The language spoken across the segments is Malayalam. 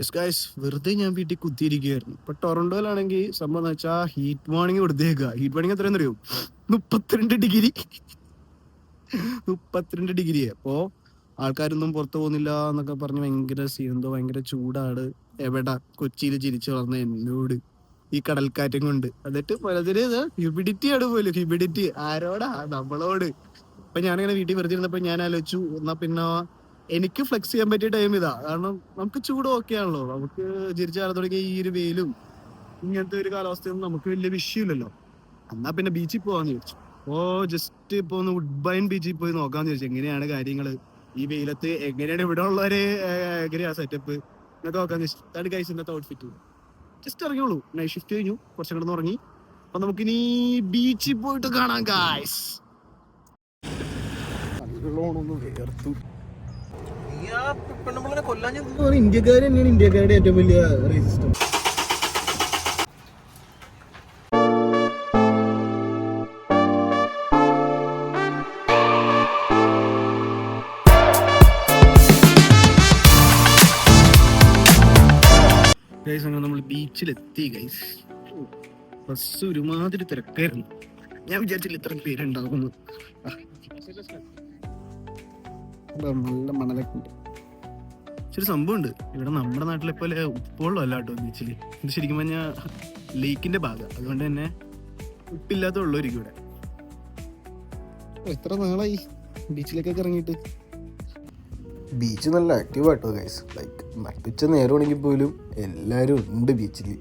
യെസ് ഗൈസ്, വെറുതെ ഞാൻ വീട്ടിൽ കുത്തിയിരിക്കുകയായിരുന്നു. ഇപ്പൊ ടൊറന്റോയിലാണെങ്കിൽ സംഭവം എന്ന് വെച്ചാൽ ഹീറ്റ് വാർണിംഗ് കൊടുത്തേക്കുക. ഹീറ്റ് വാർണിംഗ് എത്രയെന്ന് അറിയോ? 32 ഡിഗ്രി. 32 ഡിഗ്രി. അപ്പോ ആൾക്കാരൊന്നും പുറത്തു പോകുന്നില്ല എന്നൊക്കെ പറഞ്ഞ് ഭയങ്കര എന്തോ ഭയങ്കര ചൂടാണ്. എവിടാ കൊച്ചിയിൽ ചിരിച്ചു വളർന്ന എന്നോട് ഈ കടൽക്കാറ്റും കൊണ്ട് എന്നിട്ട് പലതിന് ഹ്യൂമിഡിറ്റി ആണ് പോലും. ഹ്യൂമിഡിറ്റി ആരോടാ? നമ്മളോട്. അപ്പൊ ഞാനിങ്ങനെ വീട്ടിൽ വെറുതെ ഇരുന്നപ്പോ ഞാൻ ആലോചിച്ചു, എന്നാ പിന്നെ എനിക്ക് ഫ്ലെക്സ് ചെയ്യാൻ പറ്റിയ ടൈം ഇതാ. കാരണം നമുക്ക് ചൂട് ഓക്കെ ആണല്ലോ, നമുക്ക് ജനിച്ച കാലം തുടങ്ങിയ ഈ ഒരു വെയിലും ഇങ്ങനത്തെ ഒരു കാലാവസ്ഥയൊന്നും നമുക്ക് വലിയ വിഷയമില്ലല്ലോ. എന്നാ പിന്നെ ബീച്ചിൽ പോവാന്ന് ചോദിച്ചു. അപ്പോ ജസ്റ്റ് ഇപ്പൊ ഒന്ന് വുഡ്ബൈൻ ബീച്ചിൽ പോയി നോക്കാന്ന് ചോദിച്ചു. എങ്ങനെയാണ് കാര്യങ്ങള് ഈ വെയിലത്ത്, എങ്ങനെയാണ് ഇവിടെ ഉള്ളവര്, എങ്ങനെയാ സെറ്റപ്പ് എന്നൊക്കെ നോക്കാന്ന് ചോദിച്ചു. അതാണ് ഗൈസ് ഇന്നത്തെ ഔട്ട്ഫിറ്റ്. ജസ്റ്റ് ഇറങ്ങിയോളൂ, നൈറ്റ് ഷിഫ്റ്റ് കഴിഞ്ഞു, കുറച്ചും കിടന്ന് ഉറങ്ങി. അപ്പൊ നമുക്കിനി ബീച്ചിൽ പോയിട്ട് കാണാം ഗൈസ്. നല്ലോണം ഒന്ന് വേർത്തു. ഇന്ത്യക്കാർ തന്നെയാണ് ഇന്ത്യക്കാരുടെ ഏറ്റവും വലിയ റേസിസ്റ്റം. ഗൈസ്, അങ്ങനെ നമ്മൾ ബീച്ചിലെത്തി ഗൈസ്. ബസ് ഒരുമാതിരി തിരക്കായിരുന്നു. ഞാൻ വിചാരിച്ചില്ല ഇത്രയും പേരുണ്ടാകുന്നു. നല്ല മണലൊക്കെ ഉണ്ട്. ശരി, സംഭവമുണ്ട് ഇവിടെ നമ്മുടെ നാട്ടിലെ പോലെ ഉപ്പുവെള്ളം അല്ല കേട്ടോ ബീച്ചില്. ഇത് ശരിക്കും പറഞ്ഞാൽ ലേക്കിന്റെ ഭാഗം, അതുകൊണ്ട് തന്നെ ഉപ്പില്ലാത്ത വെള്ളമായിരിക്കും ഇവിടെ. എത്ര നാളായി ബീച്ചിലേക്കൊക്കെ ഇറങ്ങിയിട്ട്. ബീച്ച് നല്ല ആക്റ്റീവാട്ടോ ഗൈസ്. ലൈക്ക് നട്ടുച്ച നേരമാണെങ്കിൽ പോലും എല്ലാവരും ഉണ്ട് ബീച്ചിൽ.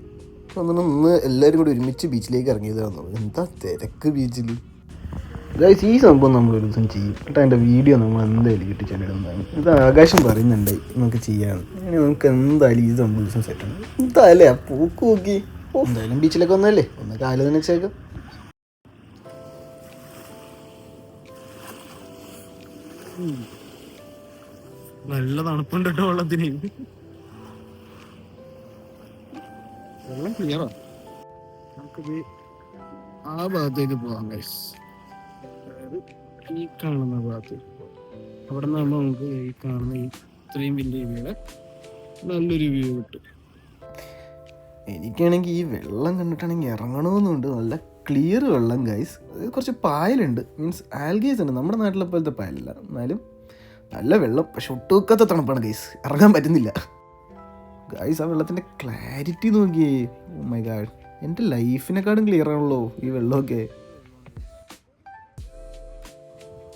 ഒന്ന് എല്ലാവരും കൂടി ഒരുമിച്ച് ബീച്ചിലേക്ക് ഇറങ്ങിയതാണെന്നോ. എന്താ തിരക്ക് ബീച്ചിൽ ഗൈസ്. ഈ സംഭവം നമ്മളൊരു ദിവസം ചെയ്യും കേട്ടോ. അതിൻ്റെ വീഡിയോ നമ്മൾ എന്തായാലും കിട്ടിച്ചെടുക്കുന്നതാണ്. ഇത് ആകാശം പറയുന്നുണ്ടായി നമുക്ക് ചെയ്യാമെന്ന്. അങ്ങനെ നമുക്ക് എന്തായാലും ഈ സംഭവം ദിവസം സെറ്റാണ്. എന്തായാലേ ആ പോക്ക് നോക്കി. എന്തായാലും ബീച്ചിലേക്ക് വന്നല്ലേ, ഒന്ന് കാല് നനച്ചേക്കാം. നല്ല തണുപ്പുണ്ട് കേട്ടോ വെള്ളത്തിന്. വെള്ളം ക്ലിയറാ. നമുക്കിത് ആ ഭാഗത്തേക്ക് പോവാം ഗൈസ്. അതായത് ഈ കാണുന്ന ഭാഗത്തേക്ക് പോവാം. അവിടെ നിന്നാകുമ്പോൾ നമുക്ക് ഈ കാണുന്ന ഈ ഇത്രയും വലിയ വ്യൂടെ നല്ലൊരു വ്യൂ കിട്ടും. എനിക്കാണെങ്കിൽ ഈ വെള്ളം കണ്ടിട്ടാണെങ്കിൽ ഇറങ്ങണമെന്നുണ്ട്. നല്ല ക്ലിയർ വെള്ളം ഗൈസ്. കുറച്ച് പായലുണ്ട്, മീൻസ് ആൽഗേസ് ഉണ്ട്. നമ്മുടെ നാട്ടിലെ പോലത്തെ പായലല്ല, എന്നാലും നല്ല വെള്ളം. പക്ഷെ ഒട്ടുക്കത്തെ തണുപ്പാണ് ഗൈസ്, ഇറങ്ങാൻ പറ്റുന്നില്ല ഗൈസ്. ആ വെള്ളത്തിൻ്റെ ക്ലാരിറ്റി നോക്കിയേ. ഓ മൈ ഗാഡ്, എൻ്റെ ലൈഫിനെക്കാളും ക്ലിയർ ആണല്ലോ ഈ വെള്ളമൊക്കെ.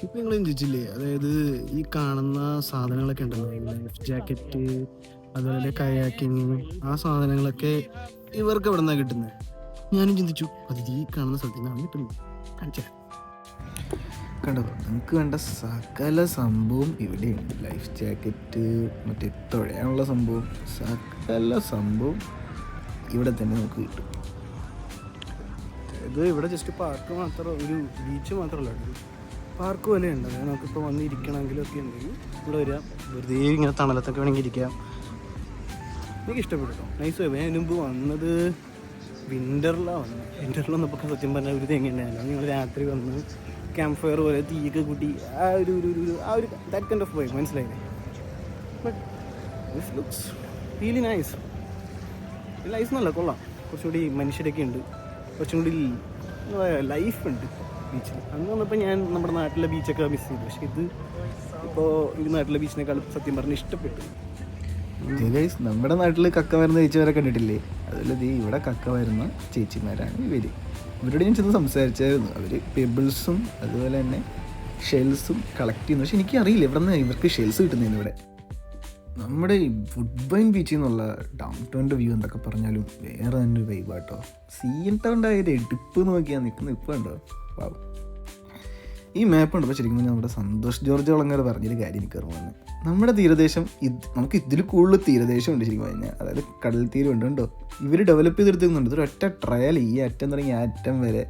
ഇപ്പം നിങ്ങൾ ചിന്തിച്ചില്ലേ, അതായത് ഈ കാണുന്ന സാധനങ്ങളൊക്കെ ഉണ്ടല്ലോ, ലൈഫ് ജാക്കറ്റ്, അതുപോലെ കയാക്കിങ്, ആ സാധനങ്ങളൊക്കെ ഇവർക്ക് എവിടെ നിന്നാണ് കിട്ടുന്നത്? ഞാനും ചിന്തിച്ചു, അത് ഈ കാണുന്ന സ്ഥലത്ത് നിന്നാണ് കിട്ടുന്നത്. കാണിച്ചാൽ കണ്ടോ, നമുക്ക് വേണ്ട സകല സംഭവം ഇവിടെയുണ്ട്. ലൈഫ് ജാക്കറ്റ്, മറ്റേ തുഴയാനുള്ള സംഭവം, സകല സംഭവം ഇവിടെ തന്നെ നമുക്ക് കിട്ടും. ഇത് ഇവിടെ ജസ്റ്റ് പാർക്ക് മാത്രം, ഒരു ബീച്ച് മാത്രമല്ല, പാർക്ക് പോലെ ഉണ്ട്. അതായത് നമുക്കിപ്പോൾ വന്നിരിക്കണമെങ്കിലൊക്കെ ഉണ്ടെങ്കിൽ ഇവിടെ വരിക, വെറുതെ ഇങ്ങനെ തണലത്തൊക്കെ വേണമെങ്കിൽ ഇരിക്കാം. എനിക്ക് ഇഷ്ടപ്പെട്ടു, നൈസ്. ഞാൻ മുമ്പ് വന്നത് വിൻ്ററിലാണ് വന്നത്. വിൻ്ററിൽ വന്നപ്പോൾ സത്യം പറഞ്ഞാൽ ഒരു തെങ്ങ ഉണ്ടായില്ല. ഞങ്ങൾ രാത്രി വന്ന് ക്യാമ്പ് ഫയർ പോലെ തീയൊക്കെ കൂട്ടി ആ ഒരു ദാറ്റ് കൈൻഡ് ഓഫ് വൈബ്, മനസ്സിലായില്ലേ? But this looks really nice. Nice എന്നല്ല, കൊള്ളാം. കുറച്ചുകൂടി മനുഷ്യരൊക്കെ ഉണ്ട്, കുറച്ചും കൂടി ലൈഫ് ഉണ്ട് ബീച്ചിൽ. അന്ന് വന്നപ്പോൾ ഞാൻ നമ്മുടെ നാട്ടിലെ ബീച്ചൊക്കെ മിസ് ചെയ്തു. പക്ഷെ ഇത് ഇപ്പോൾ ഈ നാട്ടിലെ ബീച്ചിനേക്കാളും സത്യം പറഞ്ഞ് ഇഷ്ടപ്പെട്ടു. നമ്മുടെ നാട്ടിൽ കക്ക വരുന്ന ചേച്ചിമാരെ കണ്ടിട്ടില്ലേ? അതുപോലെ ഇവിടെ കക്ക വരുന്ന ചേച്ചിമാരാണ് ഇവർ. ഇവരോട് ഞാൻ ചെന്ന് സംസാരിച്ചായിരുന്നു. അവർ പെബിൾസും അതുപോലെ തന്നെ ഷെൽസും കളക്ട് ചെയ്യുന്നു. പക്ഷെ എനിക്കറിയില്ല ഇവിടെ നിന്ന് ഇവർക്ക് ഷെൽസ് കിട്ടുന്നതിന്. ഇവിടെ നമ്മുടെ ഈ വുഡ്ബൈൻ ബീച്ചിൽ നിന്നുള്ള ഡൗൺ ടൗണിൻ്റെ വ്യൂ എന്തൊക്കെ പറഞ്ഞാലും വേറെ തന്നെ ഒരു വൈബാട്ടോ. സീൻ ടൗണിൻ്റെ ആ ഒരു എടുപ്പ് നോക്കിയാൽ നിൽക്കുന്ന ഇപ്പം ഉണ്ടോ. വാവ്, ഈ മാപ്പ് ഉണ്ടപ്പോൾ ശരിക്കും പറഞ്ഞാൽ നമ്മുടെ സന്തോഷ് ജോർജ് ഒളങ്ങർ പറഞ്ഞൊരു കാര്യം എനിക്ക് ഓർമ്മ. നമ്മുടെ തീരദേശം നമുക്ക് ഇതിൽ കൂടുതൽ തീരദേശം ഉണ്ട് ശരിക്കും പറഞ്ഞാൽ. അതായത് കടൽ തീരം ഉണ്ട് കേട്ടോ. ഇവർ ഡെവലപ്പ് ചെയ്തെടുക്കുന്നുണ്ട്. ഇതൊരു ഒറ്റ ട്രയൽ, ഈ അറ്റം തുടങ്ങി ആ അറ്റം വരെ.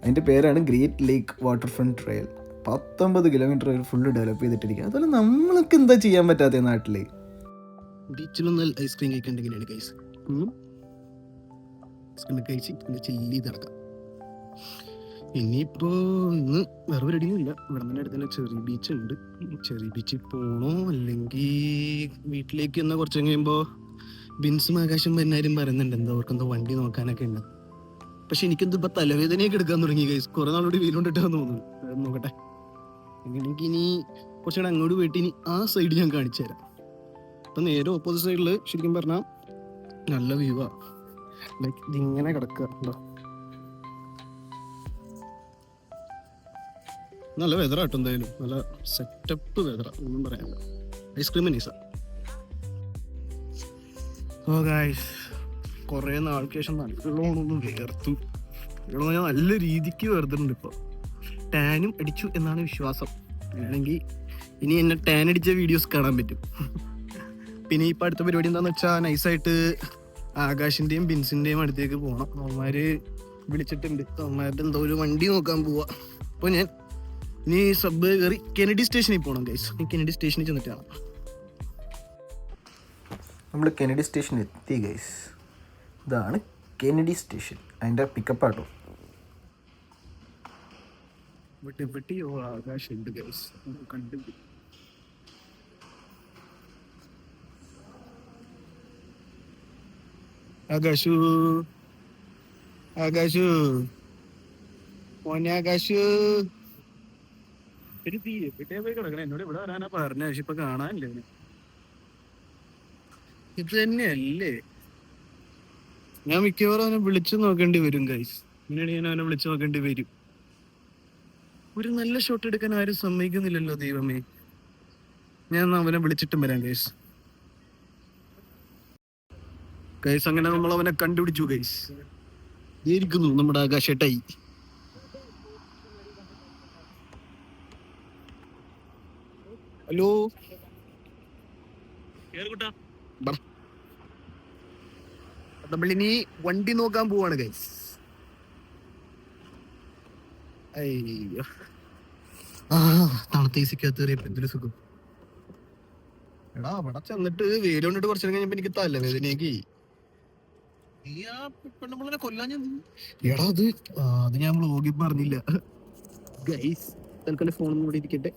അതിൻ്റെ പേരാണ് ഗ്രേറ്റ് ലേക്ക് വാട്ടർ ഫ്രണ്ട് ട്രയൽ. 19 കിലോമീറ്റർ അവർ ഫുള്ള് ഡെവലപ്പ് ചെയ്തിട്ടിരിക്കുക. അതുപോലെ നമ്മൾക്ക് എന്താ ചെയ്യാൻ പറ്റാത്ത നാട്ടിൽ? ബീച്ചിലൊന്നും ഐസ്ക്രീം കഴിക്കണ്ടെങ്കിലാണ് ഗൈസ്. കഴിച്ച് ചില്ലി നടക്കാം. ഇനിയിപ്പോ ഇന്ന് വേറെ പരിപാടിയൊന്നും ഇല്ല. ഇവിടെ തന്നെ അടുത്ത് തന്നെ ചെറിയ ബീച്ച് ഉണ്ട്. ചെറിയ ബീച്ചിൽ പോണോ അല്ലെങ്കിൽ വീട്ടിലേക്ക് എന്നാൽ കുറച്ച് കഴിയുമ്പോൾ ബിൻസും ആകാശം എന്നാരും പറയുന്നുണ്ട് എന്തോ അവർക്കെന്തോ വണ്ടി നോക്കാനൊക്കെ ഉണ്ട്. പക്ഷെ എനിക്കെന്തോ ഇപ്പൊ തലവേദനയൊക്കെ എടുക്കാൻ തുടങ്ങി ഗൈസ്. കുറെ നാളോട് വെയിലുണ്ടിട്ടാന്ന് തോന്നുന്നു. അത് നോക്കട്ടെ. എനിക്ക് ഇനി കുറച്ചുകൂടെ അങ്ങോട്ട് പോയിട്ട് ഇനി ആ സൈഡ് ഞാൻ കാണിച്ചു തരാം. അപ്പൊ നേരെ ഓപ്പോസിറ്റ് സൈഡില് ശരിക്കും പറഞ്ഞാൽ നല്ല വ്യൂ ആ. ലൈക്ക് ഇതിങ്ങനെ കിടക്കുക. നല്ല വെതറാട്ടോ എന്തായാലും. നല്ല സെറ്റപ്പ് വെതറ, ഒന്നും പറയാനില്ല. ഐസ്ക്രീം നൈസാ. ഓ ഗായ്സ്, കുറേ നാൾക്ക് ശേഷം നല്ലോണമൊന്നും വേർത്തു. ഇവിടെ ഞാൻ നല്ല രീതിക്ക് വേർത്തിട്ടുണ്ട്. ഇപ്പോൾ ടാനും അടിച്ചു എന്നാണ് വിശ്വാസം. വേണമെങ്കിൽ ഇനി എന്നെ ടാൻ അടിച്ച വീഡിയോസ് കാണാൻ പറ്റും. പിന്നെ ഇപ്പം അടുത്ത പരിപാടി എന്താണെന്ന് വെച്ചാൽ നൈസായിട്ട് ആകാശിൻ്റെയും ബിൻസിൻ്റെയും അടുത്തേക്ക് പോകണം. അവന്മാർ വിളിച്ചിട്ടുണ്ട്. അവന്മാരുടെ എന്തോ ഒരു വണ്ടി നോക്കാൻ പോവാ. അപ്പോൾ ഞാൻ ഇനി സബ് കയറി കെനഡി സ്റ്റേഷനിൽ പോകണം ഗൈസ്. കെനഡി സ്റ്റേഷനിൽ ചെന്നിട്ടാണ്. നമ്മൾ കെനഡി സ്റ്റേഷൻ എത്തി ഗൈസ്. ഇതാണ് കെനഡി സ്റ്റേഷൻ, അതിൻ്റെ പിക്കപ്പ് ആട്ടോ. എവിടെയോ ആകാശുണ്ട് ഗൈസ്, കണ്ടു. ആകാശു, ആകാശു, മോനെ ആകാശു. ഒരു തീ എവിടെ പോയി കിടക്കണേ. എന്നോട് ഇവിടെ വരാനാ പറഞ്ഞ, പക്ഷെ ഇപ്പൊ കാണാനില്ല. ഇത് തന്നെയല്ലേ? ഞാൻ മിക്കവാറും അവനെ വിളിച്ചു നോക്കേണ്ടി വരും ഗൈസ്. പിന്നീട് ഞാൻ അവനെ വിളിച്ചു നോക്കേണ്ടി വരും. ഒരു നല്ല ഷോട്ട് എടുക്കാൻ ആരും സമ്മതിക്കുന്നില്ലല്ലോ ദൈവമേ. ഞാൻ അവനെ വിളിച്ചിട്ടും വരാം ഗൈസ്. ഗൈസ് അങ്ങനെ നമ്മൾ അവനെ കണ്ടുപിടിച്ചു ഗൈസ്. ഇരിക്കുന്നു നമ്മുടെ ആകാശേട്ടായി. ഹലോ, നമ്മളിനി വണ്ടി നോക്കാൻ പോവാണ് ഗൈസ്. അയ്യോ, തണുത്ത ഈസിക്കകത്ത് കയറിയപ്പോ എന്തൊരു സുഖം. എടാ അവിടെ ചെന്നിട്ട് വെയിൽ കൊണ്ടിട്ട് കുറച്ചു കഴിഞ്ഞപ്പോ എനിക്ക് തലവേദനയാക്കി. എടാ അത് ഞാൻ വ്ളോഗിൽ പറഞ്ഞില്ല ഗൈസ്. തൽക്കാലം ഫോണൊന്നും കൂടി ഇരിക്കട്ടെ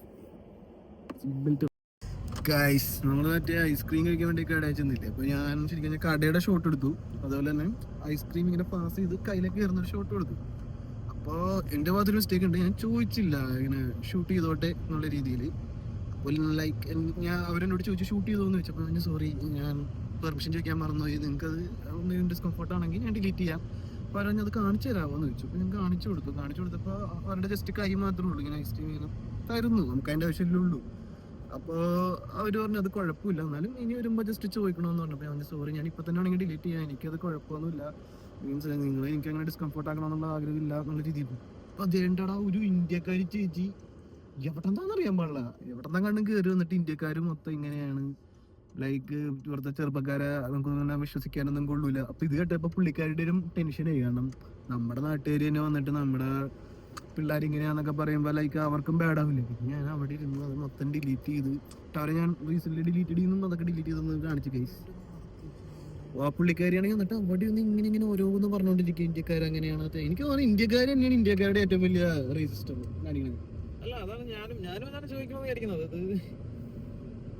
ഗൈസ്. നമ്മൾ മറ്റേ ഐസ്ക്രീം കഴിക്കാൻ വേണ്ടി കടയിൽ ചെന്നില്ലേ. അപ്പൊ ഞാൻ ശരിക്കും കടയുടെ ഷോട്ട് എടുത്തു. അതുപോലെ തന്നെ ഐസ്ക്രീം ഇങ്ങനെ പാസ് ചെയ്ത് കയ്യിലേക്ക് കയറുന്നൊരു ഷോട്ട് എടുത്തു. അപ്പോൾ എൻ്റെ ഭാഗത്തൊരു മിസ്റ്റേക്ക് ഉണ്ട്. ഞാൻ ചോദിച്ചില്ല ഇങ്ങനെ ഷൂട്ട് ചെയ്തോട്ടെ എന്നുള്ള രീതിയിൽ. അപ്പോൾ ലൈക്ക് ഞാൻ അവരെന്നോട് ചോദിച്ചു ഷൂട്ട് ചെയ്തോന്ന് ചോദിച്ചപ്പോൾ ഞാൻ സോറി, ഞാൻ പെർമിഷൻ ചോദിക്കാൻ മറന്നുപോയി, നിങ്ങൾക്കത് ഒന്ന് ഡിസ്കംഫർട്ട് ആണെങ്കിൽ ഞാൻ ഡിലീറ്റ് ചെയ്യാം, പറഞ്ഞ് അത് കാണിച്ചു തരാമോന്ന് ചോദിച്ചു. അപ്പോൾ ഞാൻ കാണിച്ചു കൊടുത്തപ്പോൾ അവരുടെ ജസ്റ്റ് കൈ മാത്രമേ ഉള്ളൂ ഇങ്ങനെ ഐസ്ക്രീം ഇങ്ങനെ തരുന്നു, നമുക്ക് അതിൻ്റെ ആവശ്യമല്ലേ ഉള്ളൂ. അപ്പോൾ അവർ പറഞ്ഞു അത് കുഴപ്പമില്ല, എന്നാലും ഇനി വരുമ്പോൾ ജസ്റ്റ് ചോദിക്കണമെന്ന് പറഞ്ഞപ്പോൾ ഞാൻ സോറി, ഞാൻ ഇപ്പോൾ തന്നെ ആണെങ്കിൽ ഡിലീറ്റ് ചെയ്യാം, എനിക്കത് കുഴപ്പമൊന്നുമില്ല, മീൻസ് നിങ്ങൾ എനിക്ക് അങ്ങനെ ഡിസ്കംഫർട്ട് ആക്കണമെന്നുള്ള ആഗ്രഹമില്ല എന്നുള്ള രീതിയിൽ. അപ്പോൾ അതേണ്ടടാ ഒരു ഇന്ത്യക്കാരി ചേച്ചി എവിടെന്താന്ന് അറിയാൻ പാടില്ല, എവിടെന്താ കണ്ടും കയറി വന്നിട്ട് ഇന്ത്യക്കാർ മൊത്തം ഇങ്ങനെയാണ്, ലൈക്ക് ഇവിടുത്തെ ചെറുപ്പക്കാരെ നമുക്കൊന്നും വിശ്വസിക്കാനൊന്നും കൊള്ളൂല. അപ്പൊ ഇത് കേട്ടപ്പോ പുള്ളിക്കാരുടെ ഒരു ടെൻഷനായി. കാരണം നമ്മുടെ നാട്ടുകാർ തന്നെ വന്നിട്ട് നമ്മുടെ പിള്ളേർ ഇങ്ങനെയാന്നൊക്കെ പറയുമ്പോ ലൈക്ക് അവർക്കും ബാഡാവില്ല. പിന്നെ ഞാൻ അവിടെ ഇരുന്നു അത് മൊത്തം ഡിലീറ്റ് ചെയ്ത് അവരെ ഞാൻ റീസെന്റ് ഡിലീറ്റ് ചെയ്യുന്നു, അതൊക്കെ ഡിലീറ്റ് ചെയ്തെന്ന് കാണിച്ചു കേസ്. ആ പുള്ളിക്കാരിയാണെങ്കിൽ എന്നിട്ട് അവിടെ ഒന്ന് ഇങ്ങനെ ഓരോന്ന് പറഞ്ഞുകൊണ്ടിരിക്കുക, ഇന്ത്യക്കാർ അങ്ങനെയാണ്. എനിക്ക് തോന്നുന്നു ഇന്ത്യക്കാർ തന്നെയാണ് ഇന്ത്യക്കാരുടെ ഏറ്റവും വലിയ റേസിസ്റ്റ് കാണിക്കുന്നത്. അല്ല, അതാണ് ഞാനും അതാണ് ചോദിക്കണമെന്ന് വിചാരിക്കുന്നത്. അത്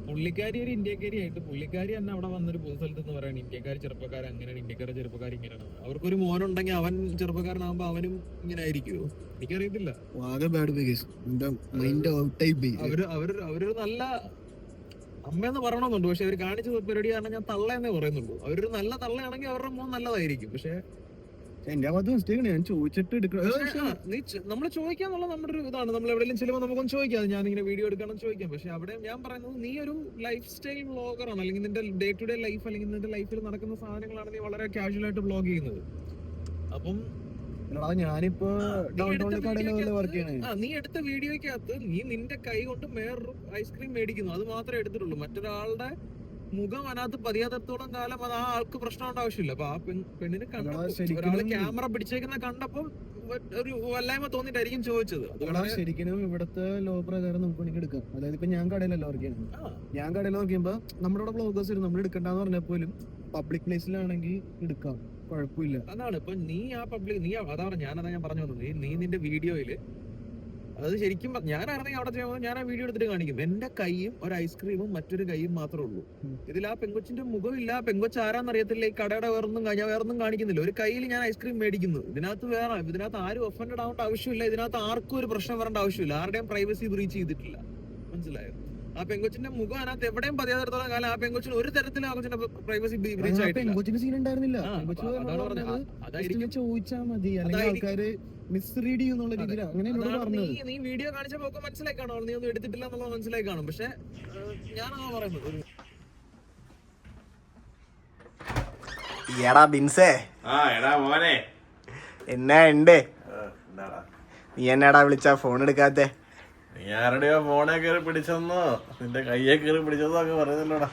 പുള്ളിക്കാരി ഒരു ഇന്ത്യക്കാരി ആയിട്ട് പുള്ളിക്കാരി തന്നെ അവിടെ വന്നൊരു പൊതു സ്ഥലത്ത് എന്ന് പറയുന്നത് ഇന്ത്യക്കാർ ചെറുപ്പക്കാർ അങ്ങനെയാണ്, ഇന്ത്യക്കാരുടെ ചെറുപ്പക്കാർ ഇങ്ങനെയാണ്. അവർക്കൊരു മോനുണ്ടെങ്കിൽ അവൻ ചെറുപ്പക്കാരനാകുമ്പോ അവനും ഇങ്ങനെ ആയിരിക്കുമോ എനിക്കറിയത്തില്ല. അവരൊരു നല്ല അമ്മയെന്ന് പറയണമെന്നുണ്ട്, പക്ഷെ അവർ കാണിച്ച പരിപാടി കാരണം ഞാൻ തള്ളയെന്നേ പറയുന്നുള്ളൂ. അവരൊരു നല്ല തള്ളയാണെങ്കിൽ അവരുടെ മോൻ നല്ലതായിരിക്കും. പക്ഷെ എന്റെ ഭാഗത്ത് മിസ്റ്റേക്ക് ഞാൻ ചോദിച്ചിട്ട് നമ്മൾ ചോദിക്കാന്നുള്ള നമ്മുടെ ഒരു ഇതാണ്. നമ്മൾ എവിടെയെങ്കിലും ചെല്ലുമ്പോൾ നമുക്കൊന്ന് ചോദിക്കാം, ഞാൻ ഇങ്ങനെ വീഡിയോ എടുക്കണം ചോദിക്കാം. പക്ഷെ അവിടെ ഞാൻ പറയുന്നത് നീ ഒരു ലൈഫ് സ്റ്റൈൽ വ്ളോഗറാണ്, അല്ലെങ്കിൽ നിന്റെ ഡേ ടു ഡേ ലൈഫ് അല്ലെങ്കിൽ നിന്റെ ലൈഫിൽ നടക്കുന്ന സാധനങ്ങളാണ് നീ വളരെ കാഷ്വൽ ആയിട്ട് വ്ളോഗ് ചെയ്യുന്നത്. അപ്പം ഞാനിപ്പോ നീ എടുത്ത വീഡിയോക്കകത്ത് നീ നിന്റെ കൈ കൊണ്ട് വേറൊരു ഐസ്ക്രീം മേടിക്കുന്നു, അത് മാത്രമേ എടുത്തിട്ടുള്ളൂ. മറ്റൊരാളുടെ മുഖം അതിനകത്ത് പതിയാത്തത്തോളം കാലം അത് ആ ആൾക്ക് പ്രശ്നമുണ്ട് ആവശ്യമില്ല. അപ്പൊ ആ പെണ്ണിന് ഒരാള് ക്യാമറ പിടിച്ചേക്കുന്ന കണ്ടപ്പോ ഒരു വല്ലായ്മ തോന്നിട്ടായിരിക്കും ചോദിച്ചത്. ശരിക്കും ഇവിടുത്തെ ലോ പ്രകാരം നമുക്ക് വേണമെങ്കിൽ എടുക്കാം. അതായത് ഇപ്പൊ ഞാൻ കടയിലല്ല വർക്ക് ചെയ്യുന്നത്. ഞാൻ കടയിൽ നോക്കിയപ്പോ നമ്മുടെ ഇവിടെ ബ്ലോഗേഴ്സ് വരും, നമ്മൾ എടുക്കണ്ടെന്ന് പറഞ്ഞാൽ പോലും പബ്ലിക് പ്ലേസിലാണെങ്കിൽ എടുക്കാം, കുഴപ്പമില്ല. അതാണ് ഇപ്പൊ നീ ആ പബ്ലിക് അതാണ് ഞാൻ പറഞ്ഞു വന്നത്. നീ നിന്റെ വീഡിയോയില് അത് ശരിക്കും ഞാനാണെങ്കിൽ അവിടെ ചെയ്യുമ്പോൾ ഞാൻ ആ വീഡിയോ എടുത്തിട്ട് കാണിക്കും. എന്റെ കൈയും ഒരു ഐസ്ക്രീമും മറ്റൊരു കൈയും മാത്രമേ ഉള്ളൂ. ഇതിൽ ആ പെങ്കൊച്ചിന്റെ മുഖമില്ല, പെങ്കൊച്ച് ആരാന്നറിയത്തില്ല, ഈ കടയുടെ വേറൊന്നും കാണിക്കുന്നില്ല. ഒരു കയ്യിൽ ഞാൻ ഐസ്ക്രീം മേടിക്കുന്നു. ഇതിനകത്ത് ആരും ഒഫൻഡഡ് ആവേണ്ട ആവശ്യമില്ല. ഇതിനകത്ത് ആർക്കും ഒരു പ്രശ്നം വരേണ്ട ആവശ്യമില്ല. ആരുടെയും പ്രൈവസി ബ്രീച്ച് ചെയ്തിട്ടില്ല. മനസ്സിലായോ? ആ പെങ്കൊച്ചിന്റെ മുഖം അതിനകത്ത് എവിടെയും പതിയാതിടത്തോളം കാലം ആ പെങ്കൊച്ചിന് ഒരു തരത്തിലും ആ കൊച്ചിന്റെ പ്രൈവസി ബ്രീച്ച് ആയിട്ടില്ല. സീൻ ഉണ്ടായിരുന്നില്ല. അതായിരിക്കും ചോദിച്ചാൽ മതി, ആൾക്കാര് മിസ്റീഡ് ചെയ്യുന്നുള്ള രീതിയിൽ അങ്ങനെ പറഞ്ഞത്. നീ വീഡിയോ കാണിച്ചപ്പോ ഒക്കെ മനസ്സിലായി കാണും, നീ ഒന്നും എടുത്തിട്ടില്ല എന്നുള്ളത് മനസ്സിലായി കാണും. പക്ഷെ ഞാനാ പറയുന്നത് എടാ ബിൻസേ, മോനെ എന്നാ ഉണ്ട്? നീ എന്നാടാ വിളിച്ചാ ഫോൺ എടുക്കാത്തെ? നീ ആരുടെയോ ഫോണെ കയറി പിടിച്ചെന്നോ നിന്റെ കയ്യെ കയറി പിടിച്ചെന്നോ ഒക്കെ പറയുന്നല്ലോടാ.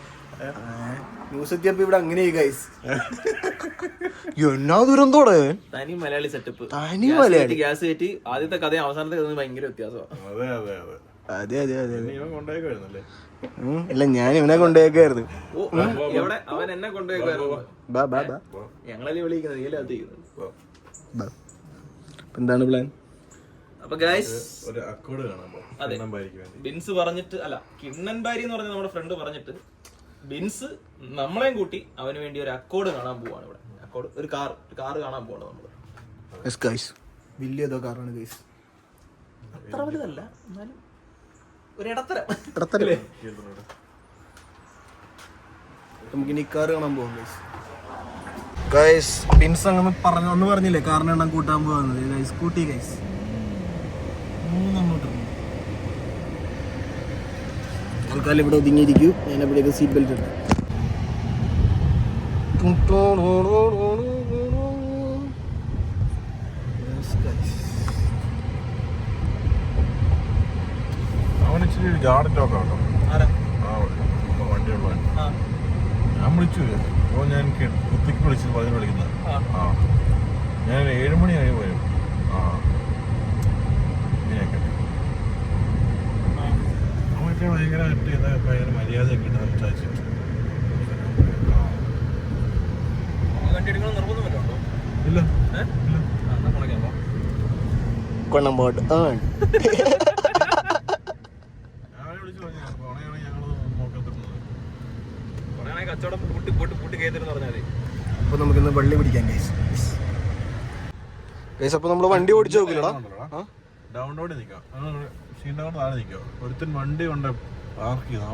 ന്യൂസ് എത്തിയപ്പോ ഇവിടെ അങ്ങനെ ഗൈസ്. എന്നാ ദുരന്തോടെ തനി മലയാളി സെറ്റപ്പ്. തനി മലയാളി ഗ്യാസ് കയറ്റി ആദ്യത്തെ കഥയും അവസാനത്തെ കഥയും ഭയങ്കര വ്യത്യാസമാണ്. അതെ അതെ അതെ അതെ അതെ അതെ. നീ ഇവൻ കൊണ്ടുപോയിക്കായിരുന്നല്ലേ? ഇല്ല, ഞാൻ ഇവനെ കൊണ്ടുപോയേക്കായിരുന്നു. എവിടെ അവൻ എന്നെ കൊണ്ടുപോയി ബാ ബാ ബാ. ഞങ്ങളല്ലേ വിളിക്കുന്നത്, നീല കത്തിക്കുന്നത്. ബാ. എന്താണ് പ്ലാൻ? അപ്പൊ ഗൈസ് ഒരു അക്കോട് കാണാൻ പോകും. അതെ, കിണ്ണൻബാരിക്ക് വേണ്ടി. ബിൻസ് പറഞ്ഞിട്ട് അല്ല, കിണ്ണൻ ബാരി എന്ന് പറഞ്ഞ നമ്മുടെ ഫ്രണ്ട് പറഞ്ഞിട്ട് ബിൻസ് നമ്മളെയും കൂട്ടി അവന് വേണ്ടി ഒരു അക്കോഡ് കാണാൻ പോവാണ്. ഇവിടെ അക്കോഡ് ഒരു കാർ കാണാൻ പോവാണ് നമ്മള്. വലിയതോ കാറാണ് ഗൈസ്. അത്ര വലുതല്ല, എന്നാലും ഒരു ഇടത്തരം. നമുക്ക് ഇനി കാർ കാണാൻ പോകാം ഗൈസ്. ഗൈസ് ബിൻസ് അങ്ങനെ ഒന്ന് പറഞ്ഞില്ലേ കാറിന് എണ്ണം കൂട്ടാൻ പോകാന്നത്. ഗൈസ് കൂട്ടി ഗൈസ്, 3 തൽക്കാലം ഇവിടെ ഒതുങ്ങിയിരിക്കൂ. ഞാൻ എവിടെയൊക്കെ സീറ്റ് ബെൽറ്റ് ഉണ്ട്. അവനിച്ചിരി ഗാർഡൻ ടോക്ക് ആട്ടോ. വണ്ടിയുള്ള ഞാൻ വിളിച്ചു. അപ്പോൾ ഞാൻ കുത്തിക്ക് വിളിച്ചത് 10 വിളിക്കുന്നത്. ഞാൻ 7 മണി ആയി പോയും. ഇങ്ങനെയൊക്കെ അവനൊക്കെ ഭയങ്കരമായിട്ട് ഭയങ്കര മര്യാദയൊക്കെ ഉണ്ട് സംസാരിച്ചു. വണ്ടി എടുക്കണം നിർബന്ധം പറ്റുണ്ടോ? ഇല്ല കൊണ്ണമ്പോട്ട് ഞാൻ വിളിച്ചു പറഞ്ഞു പോണെങ്കിൽ ഞങ്ങൾ നോക്കത്തിരുന്നത്. പറയാണെങ്കിൽ കച്ചവടം പൂട്ടി കയറ്റിരുന്ന് പറഞ്ഞാൽ മതി. അപ്പോൾ നമുക്കിന്ന് വള്ളി പിടിക്കാം ഗൈസ്. ഗൈസ് അപ്പോൾ നമ്മൾ വണ്ടി ഓടിച്ചു നോക്കില്ലടാ. ഡൗൺ റോഡിൽ നിൽക്കാം, ഷീൻഡൗൺ താഴെ നിൽക്കാം. ഒരുത്തൻ വണ്ടി കൊണ്ട് പാർക്ക് ചെയ്തു.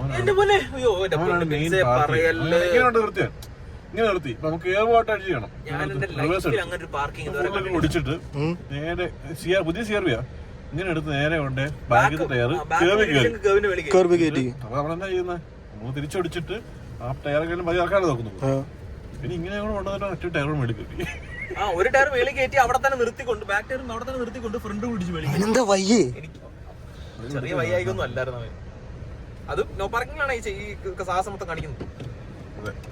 ഇങ്ങനെ നിർത്തി നമുക്ക് എയർപോർട്ട് അടിച്ച് ചെയ്യണം. ഓടിച്ചിട്ട് നേരെ പുതിയ സിയർവിയാ ഇങ്ങനെ എടുത്ത് നേരെ കൊണ്ട് ബാക്കിൽ ടയർ കർവ് കയറ്റി. അപ്പൊ നമ്മളെന്താ ചെയ്യുന്നത്? നമ്മൾ തിരിച്ചൊടിച്ചിട്ട് ആ ടയർ കഴിഞ്ഞ് പതി ഇറക്കാണ് നോക്കുന്നു. പിന്നെ ഇങ്ങനെ കൊണ്ടുവന്നിട്ട് ഒറ്റ ടയർ മേടിക്കി. ഒരു ടയർ വേളി കയറ്റി അവിടെ തന്നെ നിർത്തിക്കൊണ്ട് ബാക്ക് ടയർ അവിടെ തന്നെ നിർത്തിക്കൊണ്ട് ഫ്രണ്ട് പിടിച്ച് വേളി. എന്താ വയ്യേ? ചെറിയ വയ്യായിക്കൊന്നും അല്ലായിരുന്നു അവൻ. അത് നോ പാർക്കിംഗിലാണ് ഈ സാഹസം മൊത്തം കാണിക്കുന്നത്.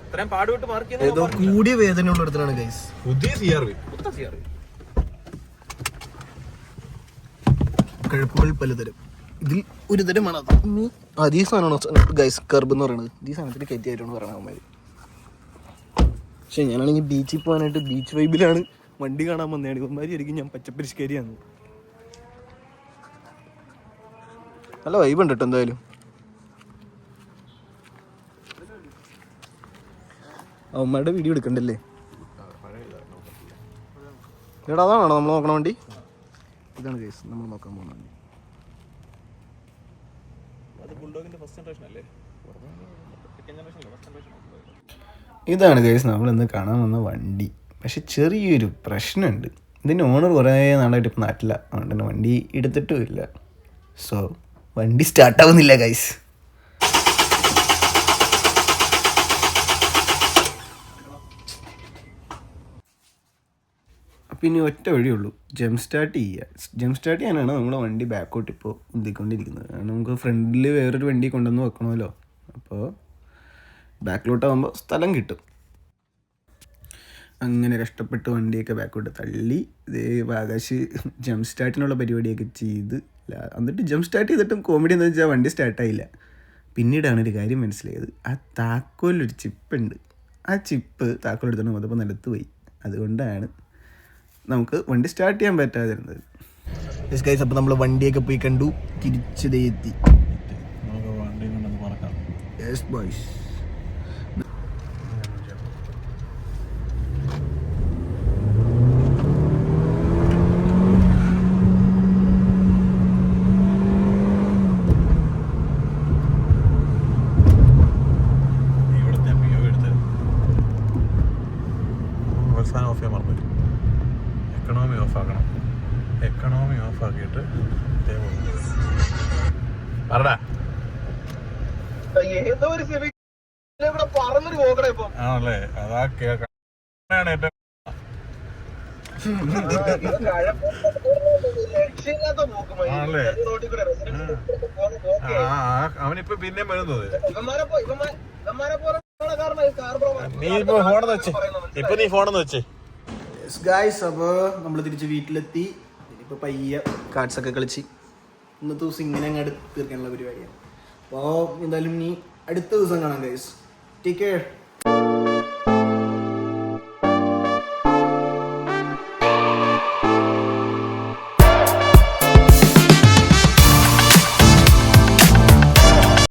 ഇത്രയും പാടുവിട്ട് മാർക്ക് ഏതോ കൂടിയ വേദനയുള്ള ഇടത്തിലാണ് ഗൈസ്. പുതിയ സിആർവി കഴുപ്പുകൾ പലതരം. ഇതിൽ ഒരു തരമാണ് അത്. ഈ സാധനമാണ് ഗൈസ് കർബ് എന്ന് പറയുന്നത്. ഈ സാധനത്തിന് കയറ്റിയായിട്ടാണ് പറയണത് അവന്മാര്. പക്ഷെ ഞാനാണെങ്കിൽ ബീച്ചിൽ പോകാനായിട്ട് ബീച്ച് വൈബിലാണ് വണ്ടി കാണാൻ വന്നതാണ്. ഇവന്മാര് ആയിരിക്കും ഞാൻ പച്ചപ്പരിഷ്കരിയാണ്. നല്ല വൈബ് ഉണ്ട് കേട്ടോ എന്തായാലും. അവന്മാരുടെ വീഡിയോ എടുക്കണ്ടല്ലേ? എടാ അതാണോ നമ്മൾ നോക്കണ വണ്ടി? ഇതാണ് കേസ് നമ്മൾ നോക്കാൻ പോകുന്ന വണ്ടി. ഇതാണ് കേസ് നമ്മൾ ഇന്ന് കാണാൻ വന്ന വണ്ടി. പക്ഷെ ചെറിയൊരു പ്രശ്നമുണ്ട്. ഇതിൻ്റെ ഓണർ കുറേ നാളായിട്ട് ഇപ്പം നാട്ടില്ല. അതുകൊണ്ട് തന്നെ വണ്ടി എടുത്തിട്ടും ഇല്ല. സോ വണ്ടി സ്റ്റാർട്ടാവുന്നില്ല ഗൈസ്. പിന്നെ ഒറ്റ വഴിയുള്ളൂ, ജം സ്റ്റാർട്ട് ചെയ്യുക. ജം സ്റ്റാർട്ട് ചെയ്യാനാണ് നമ്മളെ വണ്ടി ബാക്കോട്ട് ഇപ്പോൾ ഉന്തിക്കൊണ്ടിരിക്കുന്നത്. കാരണം നമുക്ക് ഫ്രണ്ടിൽ വേറൊരു വണ്ടി കൊണ്ടുവന്ന് വെക്കണമല്ലോ. അപ്പോൾ ബാക്കിലോട്ടാകുമ്പോൾ സ്ഥലം കിട്ടും. അങ്ങനെ കഷ്ടപ്പെട്ട് വണ്ടിയൊക്കെ ബാക്കോട്ട് തള്ളി ഇതേ ആകാശ് ജം സ്റ്റാർട്ടിനുള്ള പരിപാടിയൊക്കെ ചെയ്ത് എന്നിട്ട് ജം സ്റ്റാർട്ട് ചെയ്തിട്ടും കോമഡി എന്താ വെച്ചാൽ വണ്ടി സ്റ്റാർട്ടായില്ല. പിന്നീടാണ് ഒരു കാര്യം മനസ്സിലായത്. ആ താക്കോലൊരു ചിപ്പുണ്ട്. ആ ചിപ്പ് താക്കോലെടുത്തോണ്ട് അതപ്പോൾ നിലത്ത് പോയി. അതുകൊണ്ടാണ് നമുക്ക് വണ്ടി സ്റ്റാർട്ട് ചെയ്യാൻ പറ്റാതിരുന്നത്. ഗൈസ് അപ്പോൾ നമ്മൾ വണ്ടിയൊക്കെ പോയി കണ്ടു, തിരിച്ചു എത്തി. നമുക്ക് വണ്ടി കൊണ്ടൊന്ന് പറക്കാം. Yes boys. ഇവിടുത്തെ വ്യൂ എടുത്ത് അവസാനം ഓഫ് ചെയ്യാൻ മറന്നു. എക്കണോമി ഓഫ് ആക്കണം. എക്കണോമി ഓഫ് ആക്കിയിട്ട് പറടാ. ആണല്ലേ, അതാ കേൾക്കാണ് ഏറ്റവും. ആണല്ലേ, അവനിപ്പോ പിന്നെയും വരുന്നത്. നീ ഇപ്പൊ ഫോണെന്ന് വെച്ചേ, ഇപ്പൊ നീ ഫോണെന്ന് വെച്ചേ. ഗായ്സ് അപ്പോൾ നമ്മൾ തിരിച്ച് വീട്ടിലെത്തി. ഇനിയിപ്പോൾ പയ്യെ കാർഡ്സൊക്കെ കളിച്ച് ഇന്നത്തെ ദിവസം ഇങ്ങനെ അങ്ങോട്ട് തീർക്കാനുള്ള പരിപാടിയാണ്. അപ്പോൾ എന്തായാലും നീ അടുത്ത ദിവസം കാണാം ഗൈസ്. Take care.